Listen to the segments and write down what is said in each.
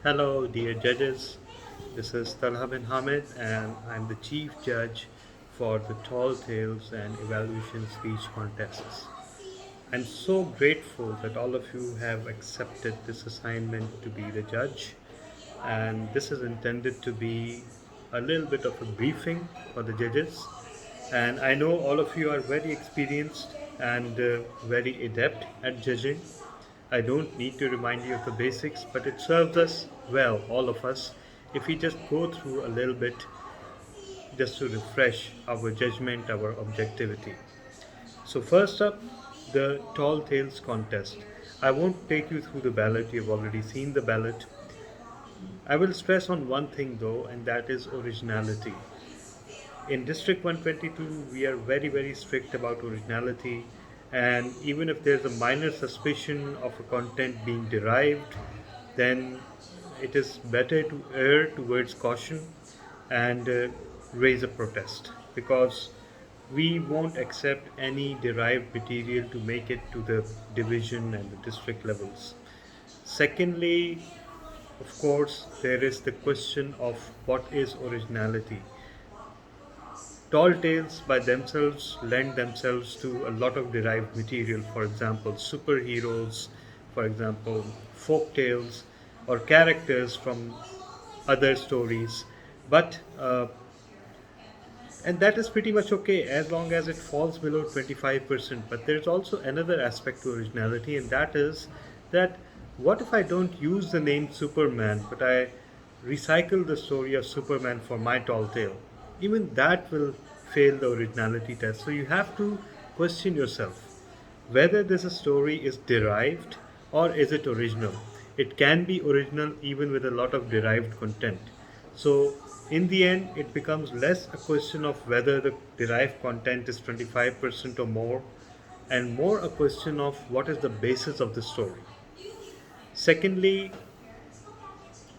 Hello, dear judges. This is Talha bin Hamid, and I'm the chief judge for the Tall Tales and Evaluation Speech Contests. I'm so grateful that all of you have accepted this assignment to be the judge, and this is intended to be a little bit of a briefing for the judges. And I know all of you are very experienced and very adept at judging. I don't need to remind you of the basics, but it serves us well, all of us, if we just go through a little bit just to refresh our judgment, our objectivity. So, first up, the Tall Tales contest. I won't take you through the ballot, you've already seen the ballot. I will stress on one thing though, and that is originality. In District 122, we are very strict about originality, and even if there's a minor suspicion of a content being derived, then it is better to err towards caution and raise a protest, because we won't accept any derived material to make it to the division and the district levels. Secondly, of course, there is the question of what is originality. Tall tales by themselves lend themselves to a lot of derived material, for example, superheroes, for example, folk tales, or characters from other stories. But and that is pretty much okay as long as it falls below 25%. But there's also another aspect to originality, and that is that what if I don't use the name Superman, but I recycle the story of Superman for my tall tale? Even that will fail the originality test. So you have to question yourself whether this story is derived or is it original. It can be original even with a lot of derived content. So in the end, it becomes less a question of whether the derived content is 25% or more, and more a question of what is the basis of the story. Secondly,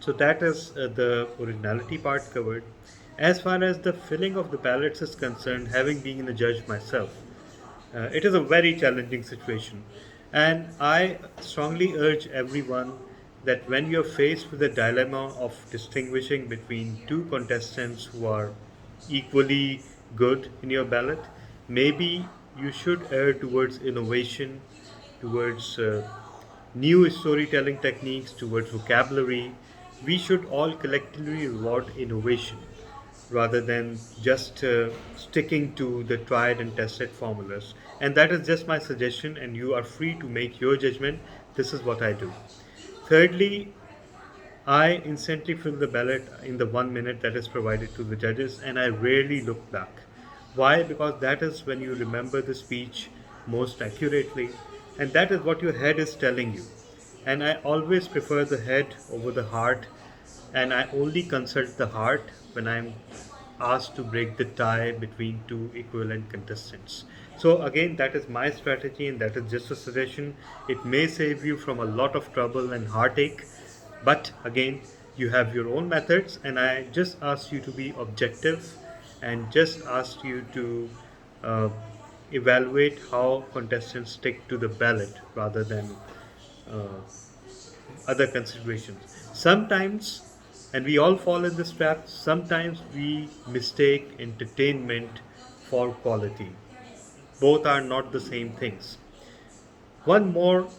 so that is the originality part covered. As far as the filling of the ballots is concerned, having been a judge myself, it is a very challenging situation. And I strongly urge everyone that when you're faced with the dilemma of distinguishing between two contestants who are equally good in your ballot, maybe you should err towards innovation, towards new storytelling techniques, towards vocabulary. We should all collectively reward innovation rather than just sticking to the tried and tested formulas. And that is just my suggestion, and you are free to make your judgment. This is what I do. Thirdly, I instantly fill the ballot in the 1 minute that is provided to the judges, and I rarely look back. Why? Because that is when you remember the speech most accurately, and that is what your head is telling you. And I always prefer the head over the heart, and I only consult the heart when I'm asked to break the tie between two equivalent contestants. So, again, that is my strategy, and that is just a suggestion. It may save you from a lot of trouble and heartache, but again, you have your own methods, and I just ask you to be objective and just ask you to uh, evaluate how contestants stick to the ballot rather than uh, other considerations. Sometimes, and we all fall in this trap, sometimes we mistake entertainment for quality. Both are not the same things. One more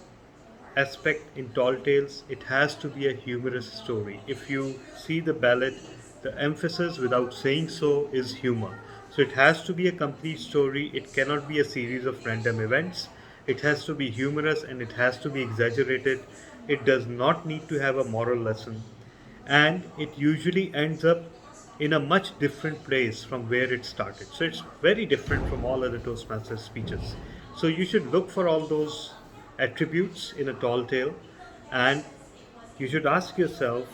aspect in Tall Tales, it has to be a humorous story. If you see the ballot, the emphasis without saying so is humor. So it has to be a complete story. It cannot be a series of random events. It has to be humorous and it has to be exaggerated. It does not need to have a moral lesson. And it usually ends up in a much different place from where it started. So it's very different from all other Toastmasters speeches. So you should look for all those attributes in a tall tale, and you should ask yourself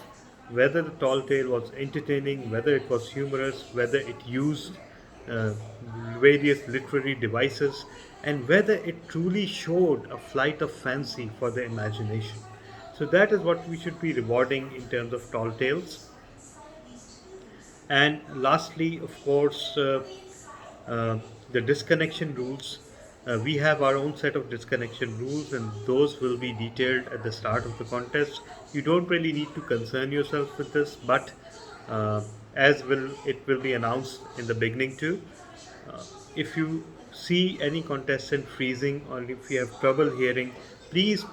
whether the tall tale was entertaining, whether it was humorous, whether it used uh, various literary devices, and whether it truly showed a flight of fancy for the imagination. So that is what we should be rewarding in terms of tall tales. And lastly, of course, uh, the disconnection rules. We have our own set of disconnection rules, and those will be detailed at the start of the contest. You don't really need to concern yourself with this, but uh, as will it will be announced in the beginning too. Uh, if you see any contestant freezing or if you have trouble hearing, please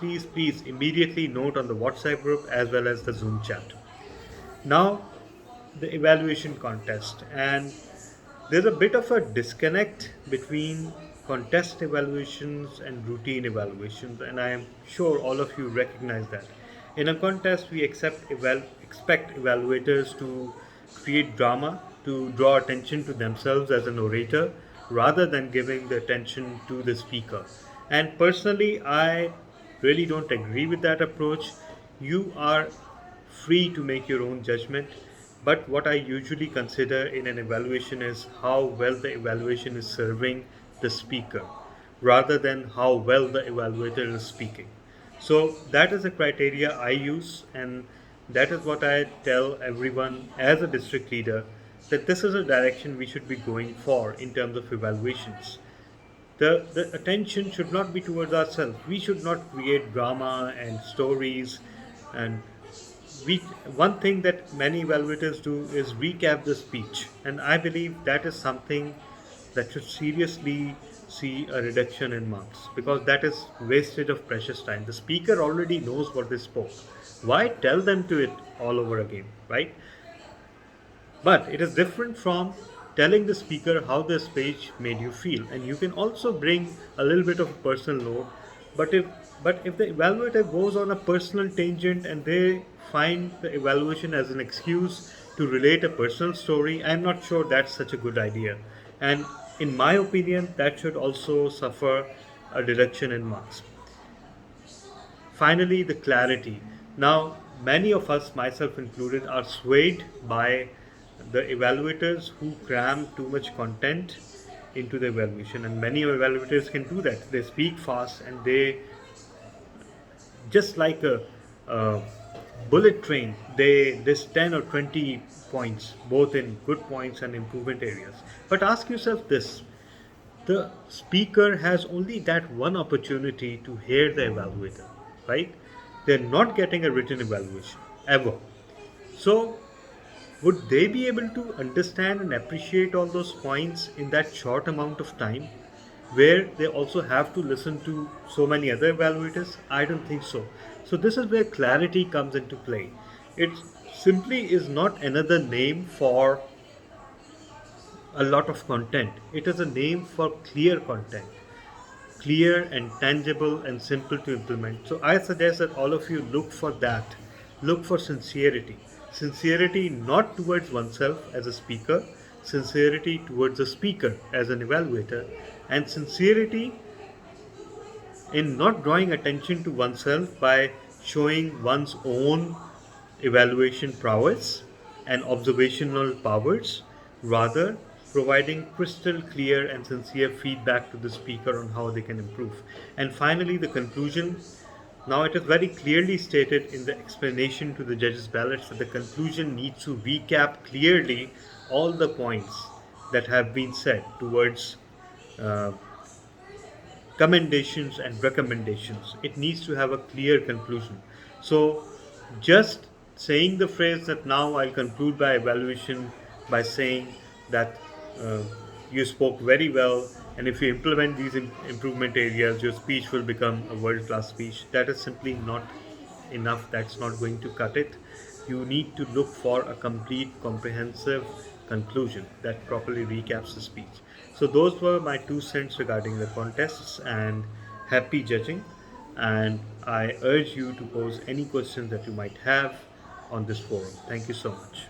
immediately note on the WhatsApp group as well as the Zoom chat. Now, the evaluation contest, and there's a bit of a disconnect between contest evaluations and routine evaluations, and I am sure all of you recognize that. In a contest, we expect evaluators to create drama, to draw attention to themselves as an orator, rather than giving the attention to the speaker. And personally, I really don't agree with that approach. You are free to make your own judgment. But what I usually consider in an evaluation is how well the evaluation is serving the speaker rather than how well the evaluator is speaking. So that is the criteria I use, and that is what I tell everyone as a district leader, that this is a direction we should be going for in terms of evaluations. The attention should not be towards ourselves. We should not create drama and stories. And we one thing that many evaluators do is recap the speech, and I believe that is something that should seriously see a reduction in marks, because that is wastage of precious time. The speaker already knows what they spoke. Why tell them to it all over again, right? But it is different from telling the speaker how the speech made you feel, and you can also bring a little bit of a personal note. But if the evaluator goes on a personal tangent and they find the evaluation as an excuse to relate a personal story, I'm not sure that's such a good idea. And in my opinion, that should also suffer a reduction in marks. Finally, the clarity. Now, many of us, myself included, are swayed by the evaluators who cram too much content into the evaluation, and many evaluators can do that. They speak fast and they, just like a bullet train, they list 10 or 20 points, both in good points and improvement areas. But ask yourself this: the speaker has only that one opportunity to hear the evaluator, right? They're not getting a written evaluation ever. So, would they be able to understand and appreciate all those points in that short amount of time, where they also have to listen to so many other evaluators? I don't think so. So, this is where clarity comes into play. It simply is not another name for a lot of content, it is a name for clear content, clear and tangible and simple to implement. So I suggest that all of you look for that. Look for sincerity. Sincerity not towards oneself as a speaker, sincerity towards the speaker as an evaluator, and sincerity in not drawing attention to oneself by showing one's own evaluation prowess and observational powers, rather providing crystal clear and sincere feedback to the speaker on how they can improve. And finally, the conclusion. Now, it is very clearly stated in the explanation to the judges' ballots that the conclusion needs to recap clearly all the points that have been said towards uh, commendations and recommendations. It needs to have a clear conclusion. So, just saying the phrase that now I'll conclude by evaluation by saying that uh, you spoke very well, and if you implement these improvement areas, your speech will become a world class speech. That is simply not enough. That's not going to cut it. You need to look for a complete, comprehensive conclusion that properly recaps the speech. So, those were my 2 cents regarding the contests, and happy judging. And I urge you to pose any questions that you might have on this forum. Thank you so much.